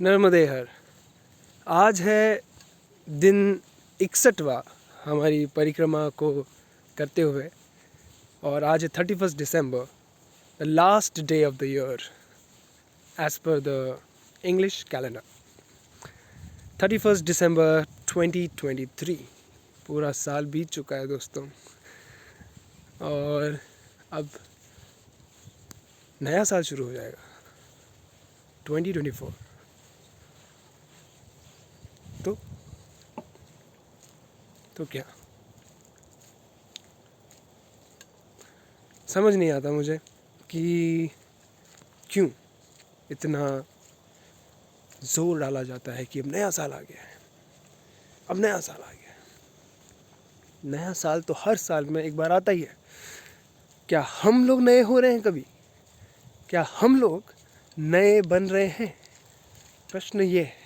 नर्मदे हर। आज है दिन 61वां हमारी परिक्रमा को करते हुए, और आज है 31 December, the last day of the year as per the English calendar. 31 दिसंबर 2023, पूरा साल बीत चुका है दोस्तों, और अब नया साल शुरू हो जाएगा 2024। तो क्या समझ नहीं आता मुझे कि क्यों इतना जोर डाला जाता है कि अब नया साल आ गया है, अब नया साल आ गया है। नया साल तो हर साल में एक बार आता ही है। क्या हम लोग नए हो रहे हैं कभी? क्या हम लोग नए बन रहे हैं? प्रश्न ये है।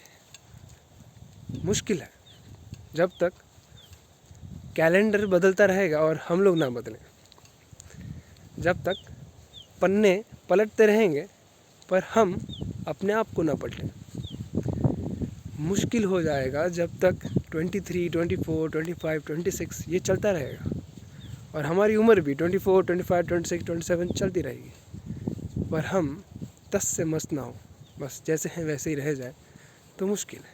मुश्किल है जब तक कैलेंडर बदलता रहेगा और हम लोग ना बदलें, जब तक पन्ने पलटते रहेंगे पर हम अपने आप को ना पलटें। मुश्किल हो जाएगा जब तक 23, 24, 25, 26 ये चलता रहेगा, और हमारी उम्र भी 24, 25, 26, 27 चलती रहेगी, पर हम 10 से मस्त ना हो, बस जैसे हैं वैसे ही रह जाए तो मुश्किल है।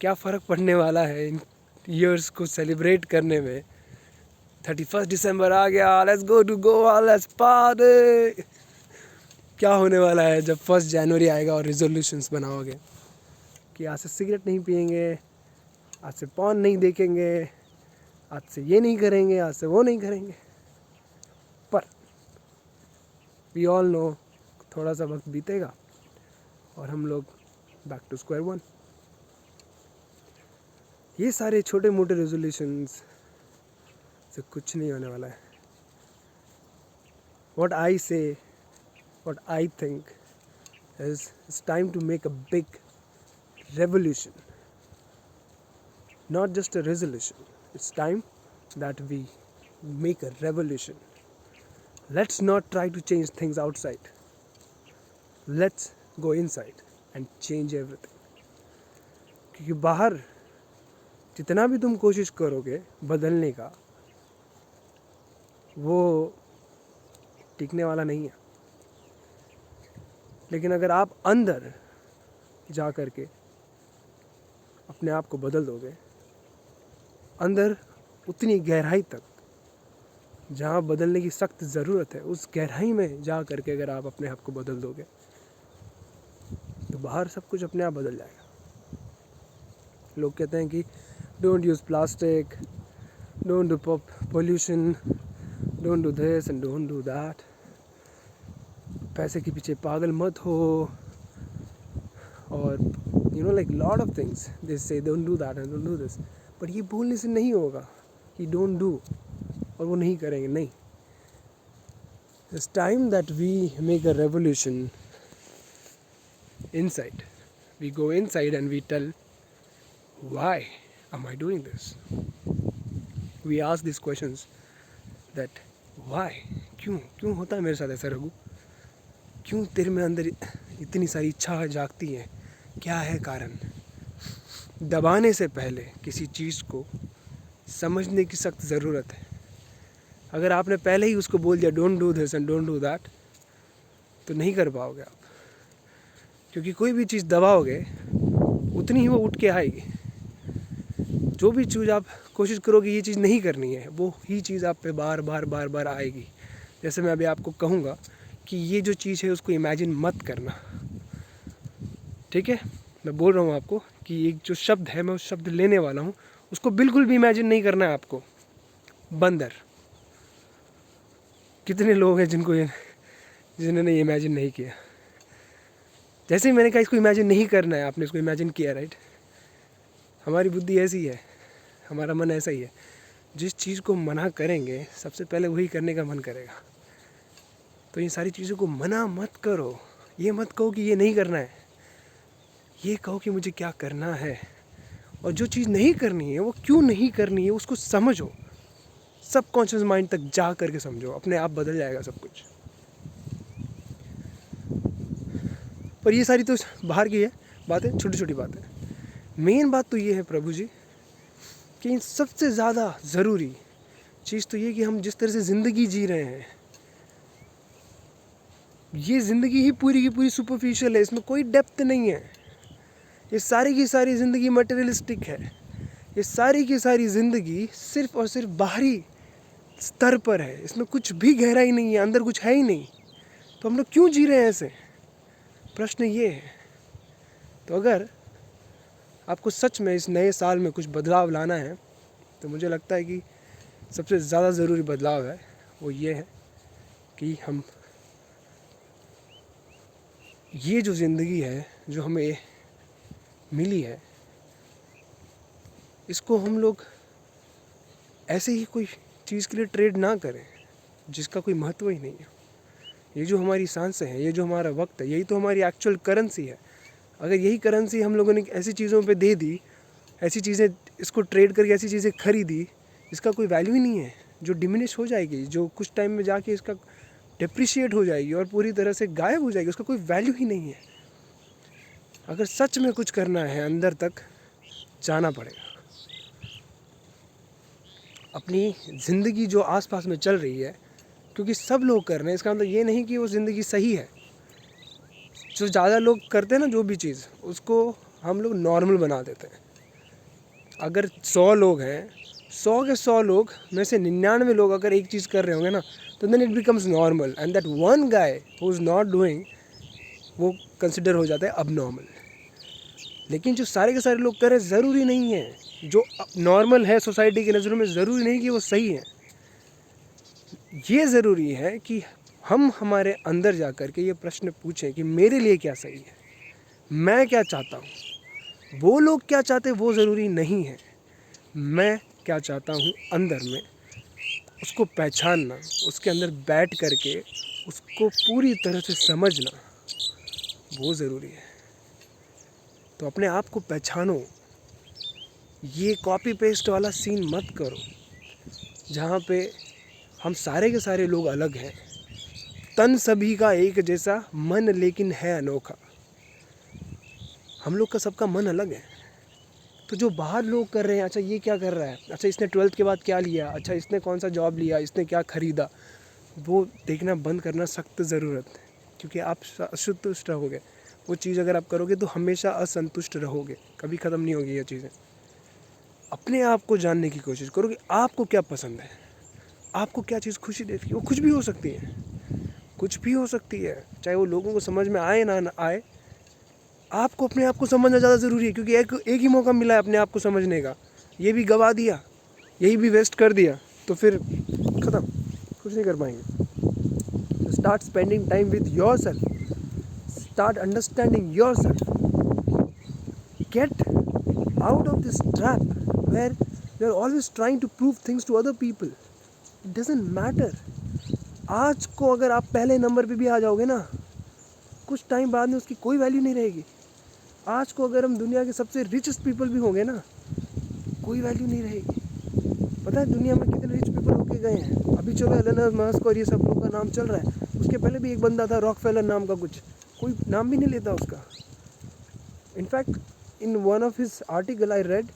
क्या फ़र्क पड़ने वाला है इन ईयर्स को सेलिब्रेट करने में? 31 दिसंबर आ गया, let's go to Goa, let's party. क्या होने वाला है जब 1 जनवरी आएगा और रिजोल्यूशंस बनाओगे कि आज से सिगरेट नहीं पिएंगे, आज से पॉर्न नहीं देखेंगे, आज से ये नहीं करेंगे, आज से वो नहीं करेंगे। पर वी ऑल नो थोड़ा सा वक्त बीतेगा और हम लोग बैक टू स्क्वायर वन। ये सारे छोटे मोटे रेजोल्यूशंस से कुछ नहीं होने वाला है। What I say, what I think is it's time to make a big revolution, not just a resolution. It's time that we make a revolution. Let's not try to change things outside. Let's go inside and change everything. क्योंकि बाहर जितना भी तुम कोशिश करोगे बदलने का, वो टिकने वाला नहीं है। लेकिन अगर आप अंदर जा कर के अपने आप को बदल दोगे, अंदर उतनी गहराई तक जहाँ बदलने की सख्त ज़रूरत है, उस गहराई में जा कर के अगर आप अपने आप को बदल दोगे तो बाहर सब कुछ अपने आप बदल जाएगा। लोग कहते हैं कि don't use plastic, don't do pollution, don't do this and don't do that. पैसे के पीछे पागल मत हो, और you know like lot of things they say don't do that and don't do this. पर ये बोलने से नहीं होगा कि डोंट डू और वो नहीं करेंगे, नहीं। It's time that we make a revolution inside. We go inside and we tell, why am I doing this? We ask these questions that why, क्यों होता है मेरे साथ ऐसा रघु? क्यों तेरे में अंदर इतनी सारी इच्छा जागती है? क्या है कारण? दबाने से पहले किसी चीज़ को समझने की सख्त ज़रूरत है। अगर आपने पहले ही उसको बोल दिया don't do this and don't do that, तो नहीं कर पाओगे आप, क्योंकि कोई भी चीज़ दबाओगे उतनी ही वो उठ के आएगी। जो भी चीज़ आप कोशिश करोगे ये चीज़ नहीं करनी है, वो ही चीज़ आप पे बार बार बार बार आएगी। जैसे मैं अभी आपको कहूँगा कि ये जो चीज़ है उसको इमेजिन मत करना, ठीक है? मैं बोल रहा हूँ आपको कि एक जो शब्द है मैं उस शब्द लेने वाला हूँ, उसको बिल्कुल भी इमेजिन नहीं करना है आपको। बंदर। कितने लोग हैं जिन्होंने इमेजिन नहीं किया? जैसे ही मैंने कहा इसको इमेजिन नहीं करना है, आपने इसको इमेजिन किया, राइट? हमारी बुद्धि ऐसी है, हमारा मन ऐसा ही है। जिस चीज़ को मना करेंगे सबसे पहले वही करने का मन करेगा। तो इन सारी चीज़ों को मना मत करो। ये मत कहो कि ये नहीं करना है, ये कहो कि मुझे क्या करना है, और जो चीज़ नहीं करनी है वो क्यों नहीं करनी है उसको समझो। सबकॉन्शियस माइंड तक जा करके समझो, अपने आप बदल जाएगा सब कुछ। पर ये सारी तो बाहर की है बातें, छोटी छोटी बातें। मेन बात तो ये है प्रभु जी कि इन सबसे ज़्यादा ज़रूरी चीज़ तो ये कि हम जिस तरह से ज़िंदगी जी रहे हैं, ये ज़िंदगी ही पूरी की पूरी सुपरफिशियल है, इसमें कोई डेप्थ नहीं है। ये सारी की सारी ज़िंदगी मटेरियलिस्टिक है। ये सारी की सारी ज़िंदगी सिर्फ और सिर्फ बाहरी स्तर पर है, इसमें कुछ भी गहराई नहीं है, अंदर कुछ है ही नहीं। तो हम लोग क्यों जी रहे हैं ऐसे? प्रश्न ये है। तो अगर आपको सच में इस नए साल में कुछ बदलाव लाना है तो मुझे लगता है कि सबसे ज़्यादा ज़रूरी बदलाव है वो ये है कि हम ये जो ज़िंदगी है जो हमें मिली है, इसको हम लोग ऐसे ही कोई चीज़ के लिए ट्रेड ना करें जिसका कोई महत्व ही नहीं है। ये जो हमारी सांसें हैं, ये जो हमारा वक्त है, यही तो हमारी एक्चुअल करेंसी है। अगर यही करेंसी हम लोगों ने ऐसी चीज़ों पे दे दी, ऐसी चीज़ें इसको ट्रेड करके ऐसी चीज़ें खरीदी जिसका कोई वैल्यू ही नहीं है, जो डिमिनिश हो जाएगी, जो कुछ टाइम में जाके इसका डिप्रिशिएट हो जाएगी और पूरी तरह से गायब हो जाएगी, उसका कोई वैल्यू ही नहीं है। अगर सच में कुछ करना है, अंदर तक जाना पड़ेगा। अपनी ज़िंदगी जो आसपास में चल रही है, क्योंकि सब लोग कर रहे हैं, इसका मतलब ये नहीं कि वो ज़िंदगी सही है। जो ज़्यादा लोग करते हैं ना जो भी चीज़, उसको हम लोग नॉर्मल बना देते हैं। अगर 100 लोग हैं, 100 के 100 लोग में से 99 लोग अगर एक चीज़ कर रहे होंगे ना, तो then it becomes normal, and that one guy who is not doing, वो कंसिडर हो जाता है अब नॉर्मल। लेकिन जो सारे के सारे लोग कर रहे हैं, ज़रूरी नहीं है जो नॉर्मल है सोसाइटी की नज़रों में, ज़रूरी नहीं कि वो सही है। ये ज़रूरी है कि हम हमारे अंदर जा कर के ये प्रश्न पूछें कि मेरे लिए क्या सही है, मैं क्या चाहता हूँ। वो लोग क्या चाहते वो ज़रूरी नहीं है, मैं क्या चाहता हूँ अंदर में, उसको पहचानना, उसके अंदर बैठ करके उसको पूरी तरह से समझना, वो ज़रूरी है। तो अपने आप को पहचानो। ये कॉपी पेस्ट वाला सीन मत करो जहाँ पे हम सारे के सारे लोग अलग हैं, तन सभी का एक जैसा, मन लेकिन है अनोखा। हम लोग का सबका मन अलग है। तो जो बाहर लोग कर रहे हैं, अच्छा ये क्या कर रहा है, अच्छा इसने 12th के बाद क्या लिया, अच्छा इसने कौन सा जॉब लिया, इसने क्या ख़रीदा, वो देखना बंद करना सख्त ज़रूरत है। क्योंकि आप असंतुष्ट रहोगे। वो चीज़ अगर आप करोगे तो हमेशा असंतुष्ट रहोगे, कभी ख़त्म नहीं होगी ये चीज़ें। अपने आप को जानने की कोशिश करो कि आपको क्या पसंद है, आपको क्या चीज़ खुशी देती है। वो कुछ भी हो सकती है, कुछ भी हो सकती है, चाहे वो लोगों को समझ में आए ना आए। आपको अपने आप को समझना ज़्यादा ज़रूरी है, क्योंकि एक ही मौका मिला है अपने आप को समझने का। ये भी गवा दिया, यही भी वेस्ट कर दिया, तो फिर ख़त्म, कुछ नहीं कर पाएंगे। Start spending time with your self, start understanding your self, get out of this trap where you're always trying to prove things to other people. It doesn't matter. आज को अगर आप पहले नंबर पे भी आ जाओगे ना, कुछ टाइम बाद में उसकी कोई वैल्यू नहीं रहेगी। आज को अगर हम दुनिया के सबसे रिचेस्ट पीपल भी होंगे ना, कोई वैल्यू नहीं रहेगी। पता है दुनिया में कितने रिच पीपल होके गए हैं। अभी चलो एलन मस्क और ये सब लोग का नाम चल रहा है, उसके पहले भी एक बंदा था रॉकफेलर नाम का, कुछ कोई नाम भी नहीं लेता उसका। In fact in one of his article I read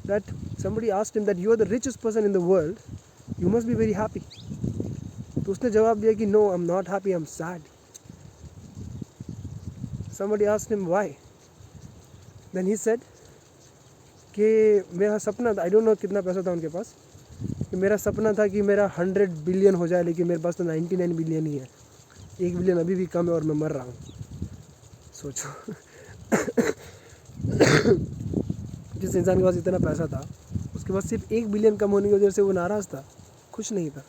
that somebody asked him that you are the richest person in the world, you must be very happy. तो उसने जवाब दिया कि no, I'm not happy, I'm sad. Somebody asked him why. Then he said कि मेरा सपना था, I don't know कितना पैसा था उनके पास, कि मेरा सपना था कि मेरा 100 बिलियन हो जाए, लेकिन मेरे पास तो 99 बिलियन ही है, 1 बिलियन अभी भी कम है और मैं मर रहा हूँ। सोचो जिस इंसान के पास इतना पैसा था, उसके पास सिर्फ 1 बिलियन कम होने की वजह से वो नाराज़ था, खुश नहीं था।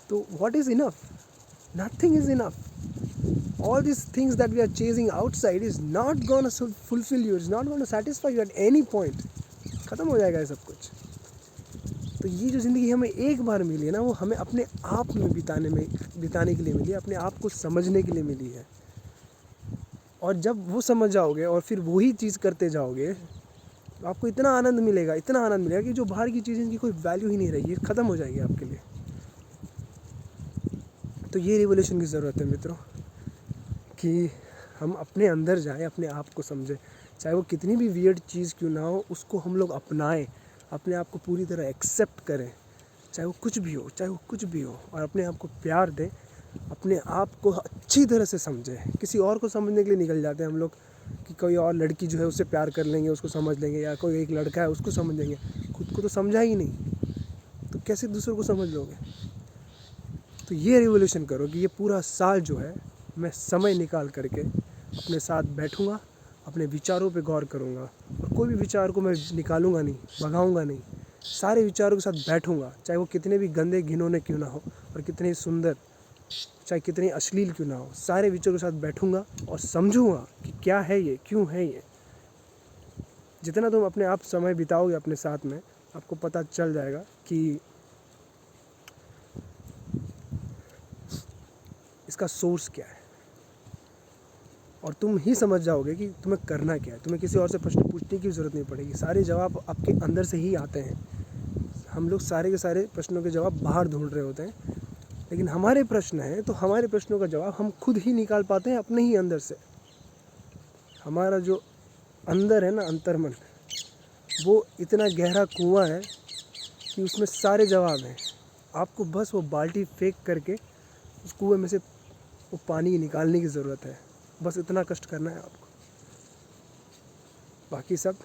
तो what is enough? Nothing is enough. All this things that we are chasing outside is not gonna fulfil you, is not gonna satisfy you at any point. ख़त्म हो जाएगा ये सब कुछ। तो ये जो ज़िंदगी हमें एक बार मिली है ना, वो हमें अपने आप में बिताने के लिए मिली है, अपने आप को समझने के लिए मिली है। और जब वो समझ जाओगे और फिर वही चीज़ करते जाओगे, तो आपको इतना आनंद मिलेगा कि जो बाहर की चीज़ें की कोई वैल्यू ही नहीं रहेगी, ख़त्म हो जाएगी आपके लिए। तो ये रिवोल्यूशन की ज़रूरत है मित्रों, कि हम अपने अंदर जाएं, अपने आप को समझें, चाहे वो कितनी भी वियर्ड चीज़ क्यों ना हो, उसको हम लोग अपनाएं, अपने आप को पूरी तरह एक्सेप्ट करें, चाहे वो कुछ भी हो, चाहे वो कुछ भी हो, और अपने आप को प्यार दें, अपने आप को अच्छी तरह से समझें। किसी और को समझने के लिए निकल जाते हैं हम लोग कि कोई और लड़की जो है उससे प्यार कर लेंगे, उसको समझ लेंगे, या कोई एक लड़का है उसको समझ लेंगे, खुद को तो समझा ही नहीं, तो कैसे दूसरों को समझ लोगे। तो ये रिवोल्यूशन करो कि ये पूरा साल जो है मैं समय निकाल करके अपने साथ बैठूँगा, अपने विचारों पे गौर करूँगा, और कोई भी विचार को मैं निकालूंगा नहीं, भगाऊंगा नहीं, सारे विचारों के साथ बैठूँगा, चाहे वो कितने भी गंदे घिनौने क्यों ना हो, और कितने ही सुंदर, चाहे कितनी अश्लील क्यों ना हो, सारे विचारों के साथ बैठूँगा और समझूंगा कि क्या है ये, क्यों है ये। जितना तुम अपने आप समय बिताओगे अपने साथ में, आपको पता चल जाएगा कि इसका सोर्स क्या है, और तुम ही समझ जाओगे कि तुम्हें करना क्या है। तुम्हें किसी और से प्रश्न पूछने की ज़रूरत नहीं पड़ेगी, सारे जवाब आपके अंदर से ही आते हैं। हम लोग सारे के सारे प्रश्नों के जवाब बाहर ढूंढ रहे होते हैं, लेकिन हमारे प्रश्न हैं तो हमारे प्रश्नों का जवाब हम खुद ही निकाल पाते हैं अपने ही अंदर से। हमारा जो अंदर है ना, अंतर्मन, वो इतना गहरा कुआं है कि उसमें सारे जवाब हैं। आपको बस वो बाल्टी फेंक करके उस कुएं में से वो पानी निकालने की ज़रूरत है, बस इतना कष्ट करना है आपको, बाकी सब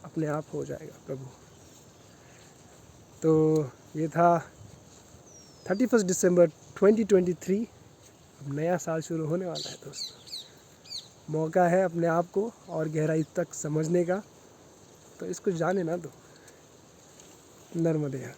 अपने आप हो जाएगा प्रभु। तो ये था 31 दिसंबर 2023। अब नया साल शुरू होने वाला है दोस्तों, मौका है अपने आप को और गहराई तक समझने का, तो इसको जाने ना दो। नर्मदे यार।